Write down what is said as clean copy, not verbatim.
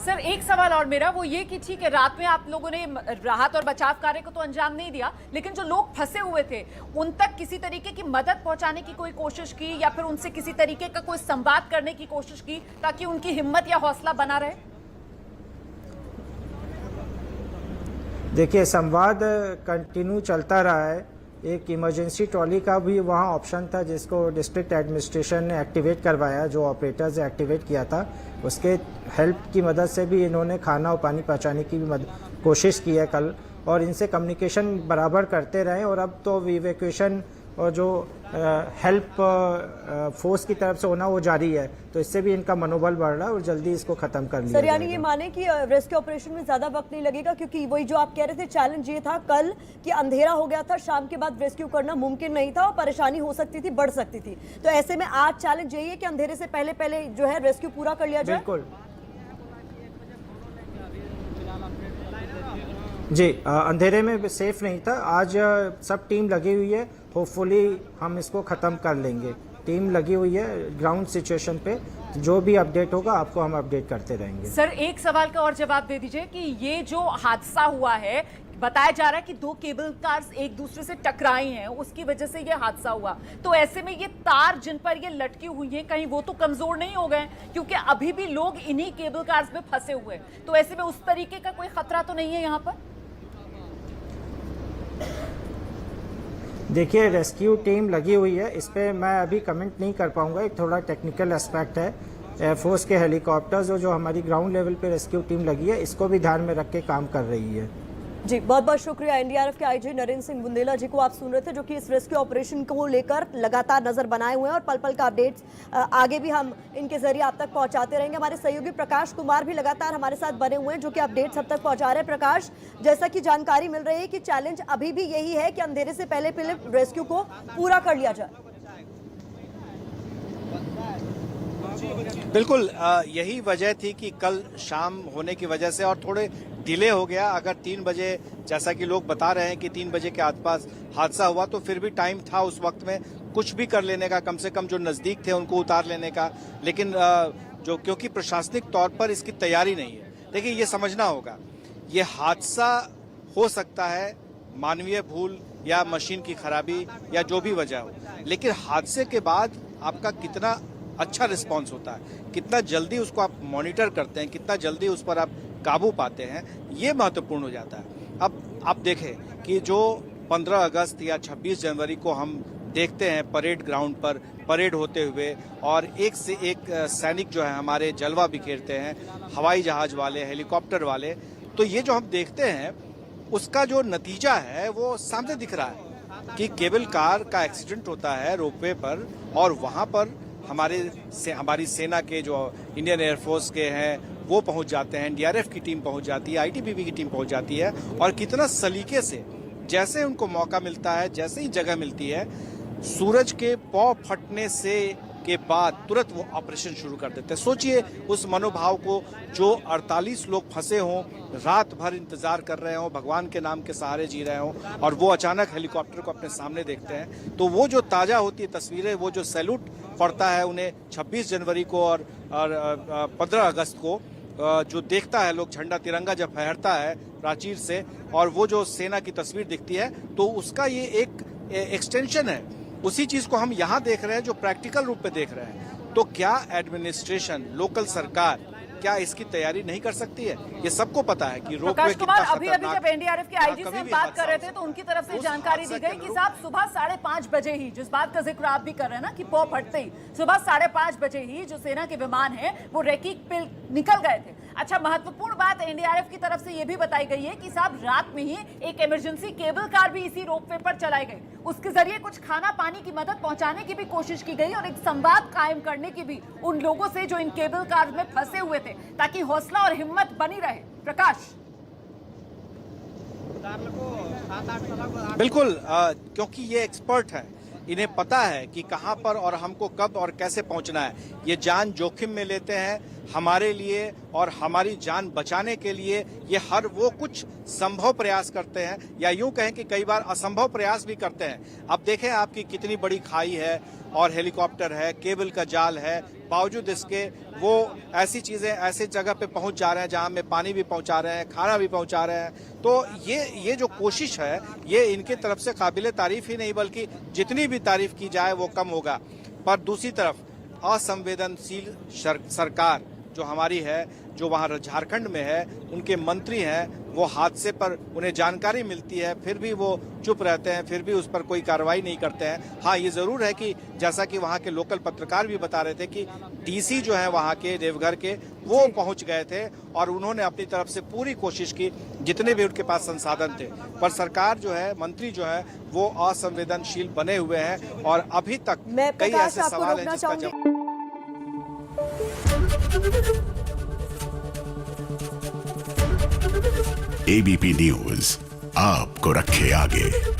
Sir एक सवाल और मेरा वो ये कि ठीक है, रात में आप लोगों ने राहत और बचाव कार्य को तो अंजाम नहीं दिया, लेकिन जो लोग फंसे हुए थे उन तक किसी तरीके की मदद पहुंचाने की कोई कोशिश की या फिर उनसे किसी तरीके का कोई संवाद करने की कोशिश की ताकि उनकी हिम्मत या हौसला बना रहे? देखिए, संवाद कंटिन्यू चलता रहा है। एक इमरजेंसी ट्रॉली का भी वहाँ ऑप्शन था जिसको डिस्ट्रिक्ट एडमिनिस्ट्रेशन ने एक्टिवेट करवाया, जो ऑपरेटर्स ने एक्टिवेट किया था। उसके हेल्प की मदद से भी इन्होंने खाना और पानी पहुँचाने की भी कोशिश की है कल, और इनसे कम्युनिकेशन बराबर करते रहे। और अब तो इवैक्यूएशन और जो हेल्प फोर्स की तरफ से होना वो जारी है, तो इससे भी इनका मनोबल बढ़ रहा है और जल्दी इसको खत्म कर लिया सर, यानी ये माने कि रेस्क्यू ऑपरेशन में ज्यादा वक्त नहीं लगेगा, क्योंकि वही जो आप कह रहे थे चैलेंज ये था कल कि अंधेरा हो गया था, शाम के बाद रेस्क्यू करना मुमकिन नहीं था और परेशानी हो सकती थी, बढ़ सकती थी। तो ऐसे में आज चैलेंज यही है कि अंधेरे से पहले पहले जो है रेस्क्यू पूरा कर लिया जाए। बिल्कुल जी, अंधेरे में सेफ नहीं था। आज सब टीम लगी हुई है, होपफुली हम इसको ख़त्म कर लेंगे। टीम लगी हुई है ग्राउंड सिचुएशन पे, जो भी अपडेट होगा आपको हम अपडेट करते रहेंगे। सर एक सवाल का और जवाब दे दीजिए कि ये जो हादसा हुआ है, बताया जा रहा है कि दो केबल कार्स एक दूसरे से टकराई हैं, उसकी वजह से ये हादसा हुआ। तो ऐसे में ये तार जिन पर ये लटकी हुई हैं, कहीं वो तो कमजोर नहीं हो गए? क्योंकि अभी भी लोग इन्हीं केबल कार्स में फंसे हुए हैं। तो ऐसे में उस तरीके का कोई खतरा तो नहीं है यहाँ पर? देखिए, रेस्क्यू टीम लगी हुई है, इस पर मैं अभी कमेंट नहीं कर पाऊंगा, एक थोड़ा टेक्निकल एस्पेक्ट है। एयरफोर्स के हेलीकॉप्टर्स और जो हमारी ग्राउंड लेवल पे रेस्क्यू टीम लगी है, इसको भी ध्यान में रख के काम कर रही है। जी, बहुत बहुत शुक्रिया। एनडीआरएफ के आईजी नरेंद्र सिंह बुंदेला जी को आप सुन रहे थे, जो कि इस रेस्क्यू ऑपरेशन को लेकर लगातार नजर बनाए हुए हैं और पल पल का अपडेट्स आगे भी हम इनके जरिए आप तक पहुंचाते रहेंगे। हमारे सहयोगी प्रकाश कुमार भी लगातार हमारे साथ बने हुए हैं, जो कि अपडेट्स अब तक पहुंचा रहे हैं। प्रकाश, जैसा कि जानकारी मिल रही है कि चैलेंज अभी भी यही है कि अंधेरे से पहले पहले रेस्क्यू को पूरा कर लिया जाए। बिल्कुल, यही वजह थी कि कल शाम होने की वजह से और थोड़े डिले हो गया। अगर 3 बजे, जैसा कि लोग बता रहे हैं कि 3 बजे के आसपास हादसा हुआ, तो फिर भी टाइम था उस वक्त में कुछ भी कर लेने का, कम से कम जो नजदीक थे उनको उतार लेने का। लेकिन जो क्योंकि प्रशासनिक तौर पर इसकी तैयारी नहीं है। देखिए, ये समझना होगा, ये हादसा हो सकता है मानवीय भूल या मशीन की खराबी या जो भी वजह हो, लेकिन हादसे के बाद आपका कितना अच्छा रिस्पांस होता है, कितना जल्दी उसको आप मॉनिटर करते हैं, कितना जल्दी उस पर आप काबू पाते हैं, ये महत्वपूर्ण हो जाता है। अब आप देखें कि जो 15 अगस्त या 26 जनवरी को हम देखते हैं परेड ग्राउंड पर परेड होते हुए, और एक से एक सैनिक जो है हमारे जलवा बिखेरते हैं, हवाई जहाज वाले, हेलीकॉप्टर वाले, तो ये जो हम देखते हैं उसका जो नतीजा है वो सामने दिख रहा है कि केबल कार का एक्सीडेंट होता है रोपवे पर, और वहां पर हमारी सेना के जो इंडियन एयरफोर्स के हैं वो पहुंच जाते हैं, एनडीआरएफ की टीम पहुंच जाती है, आईटीबीपी की टीम पहुंच जाती है, और कितना सलीके से जैसे उनको मौका मिलता है, जैसे ही जगह मिलती है, सूरज के पौ फटने से के बाद तुरंत वो ऑपरेशन शुरू कर देते हैं। सोचिए उस मनोभाव को, जो 48 लोग फंसे हों, रात भर इंतजार कर रहे हों, भगवान के नाम के सहारे जी रहे हों, और वो अचानक हेलीकॉप्टर को अपने सामने देखते हैं, तो वो जो ताजा होती है तस्वीरें, वो जो सैल्यूट पड़ता है उन्हें 26 जनवरी को और 15 अगस्त को, जो देखता है लोग, झंडा तिरंगा जब फहरता है प्राचीर से, और वो जो सेना की तस्वीर दिखती है, तो उसका ये एक एक्सटेंशन है। उसी चीज को हम यहाँ देख रहे हैं, जो प्रैक्टिकल रूप में देख रहे हैं। तो क्या एडमिनिस्ट्रेशन, लोकल सरकार क्या इसकी तैयारी नहीं कर सकती है? ये सबको पता है कि रोपवे प्रकाश कुमार, अभी जब एनडीआरएफ के आईजी से बात कर रहे थे तो उनकी तरफ से जानकारी दी गई कि साहब सुबह 5:30 बजे ही, जिस बात का जिक्र आप भी कर रहे हैं ना कि पौ फटते ही, सुबह 5:30 बजे ही जो सेना के विमान है वो रैकिंग पे निकल गए थे। अच्छा, महत्वपूर्ण बात एनडीआरएफ की तरफ से ये भी बताई गई है कि साहब रात में ही एक इमरजेंसी केबल कार भी इसी रोपवे पर चलाई गई, उसके जरिए कुछ खाना पानी की मदद पहुंचाने की भी कोशिश की गई और एक संवाद कायम करने की भी उन लोगों से जो इन केबल कार में फंसे हुए थे, ताकि हौसला और हिम्मत बनी रहे। प्रकाश, बिल्कुल, क्योंकि ये एक्सपर्ट है, इन्हें पता है कि कहां पर और हमको कब और कैसे पहुंचना है। ये जान जोखिम में लेते हैं, हमारे लिए और हमारी जान बचाने के लिए ये हर वो कुछ संभव प्रयास करते हैं, या यूं कहें कि कई बार असंभव प्रयास भी करते हैं। अब देखें आपकी कितनी बड़ी खाई है और हेलीकॉप्टर है, केबल का जाल है, बावजूद इसके वो ऐसी चीजें ऐसी जगह पे पहुंच जा रहे हैं जहां में पानी भी पहुंचा रहे हैं, खाना भी पहुंचा रहे हैं। तो ये जो कोशिश है ये इनकी तरफ से काबिले तारीफ ही नहीं बल्कि जितनी भी तारीफ की जाए वो कम होगा। पर दूसरी तरफ असंवेदनशील सरकार जो हमारी है, जो वहां झारखंड में है, उनके मंत्री हैं, वो हादसे पर उन्हें जानकारी मिलती है फिर भी वो चुप रहते हैं, फिर भी उस पर कोई कार्रवाई नहीं करते हैं। हाँ, ये जरूर है कि जैसा कि वहां के लोकल पत्रकार भी बता रहे थे कि डीसी जो है वहां के देवघर के, वो पहुंच गए थे और उन्होंने अपनी तरफ से पूरी कोशिश की जितने भी उनके पास संसाधन थे। पर सरकार जो है, मंत्री जो है, वो असंवेदनशील बने हुए हैं और अभी तक कई ऐसे सवाल हैं जिसका जवाब। एबीपी न्यूज आपको रखे आगे।